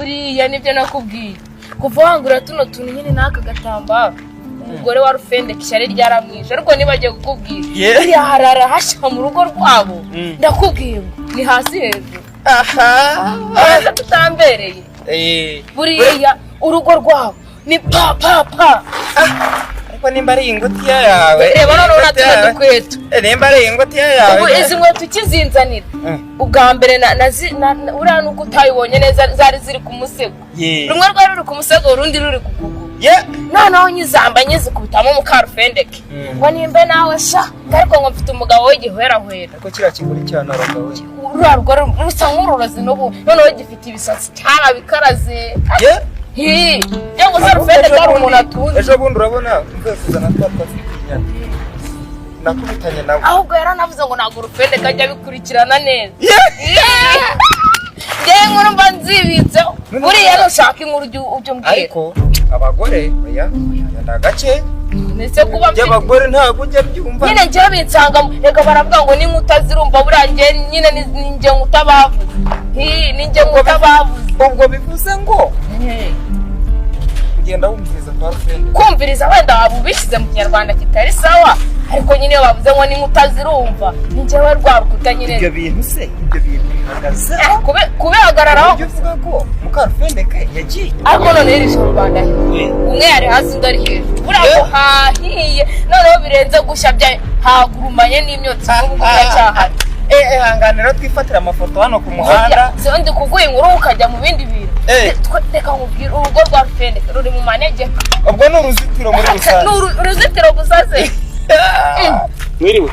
buriya nibyo nakubwiye kuvangura tuno tuntu nyine n'aka gatambaro umugore wa Rufende kishyari ryaramwishe ariko nibagiye kukubwira buriya harara hashya mu rugo rwabo ndakubwiye ni hasi hejuru aha tutambereye buriya urugo rwabo ni pa ariko nimba ari ingutiya yawe reba none unatira dukweto nimba ari ingutiya yawe ubu izi nkweto ukizinzanira ubwa mbere uriya nuko utayibonye neza zari ziri ku musego rumwe rwari ruri ku musego urundi ruri ku kuguru noneho nyizamba nyizikubitamo Mukarufendeke ngo nimbe nawe sha ariko ngo mfite umugabo w'igihwerahwera ariko kiriya kiguri cyane aragawe uriya rwo rusa nk'ururozi n'ubu noneho gifite ibisatsi cyane bikaraze cyangwa se Rufendeke ari umuntu atunze ejo bundi urabona mvuye kuzana twatwasikinya nakubitanye nawe ahubwo yaranavuze ngo ntabwo Rufendeke ajya bikurikirana neza ngewe nkuru mba nzibitseho buriya nushaka inkuru ujya umbwira ariko abagore oya ndagace ndetse kuba by'abagore ntabwo ujya byumva nyine njyewe binsangamo reka baravuga ngo n'inkuta zirumva buriya njye nyine ninjye nkuta bavuze ninjye nkuta bavuze ubwo bivuze ngo ugenda wumviriza kwa Rufendeke kumviriza wenda waba ubishyize mu kinyarwanda kitari sawa ariko nyine bavuze ngo n'inkuta zirumva ninjyewe rwa rukuta nyine ibyo bintu bihagaze kubihagararaho uvuga ko Mukarufendeke yagiye ariko none yirije mu Rwanda umwe yari hasi undi ari hejuru buriya hahiye noneho birenze gushya hagurumanye n'imyotsi n'ubu biracyahari hanganira twifatira amafoto hano ku muhanda ndi kuguha inkuru ukajya mu bindi bintu reka nkubwire urugo rwa Rufendeke ruri mu manegeka ubwo ni uruzitiro muri rusange ni uruzitiro gusa se mwiriwe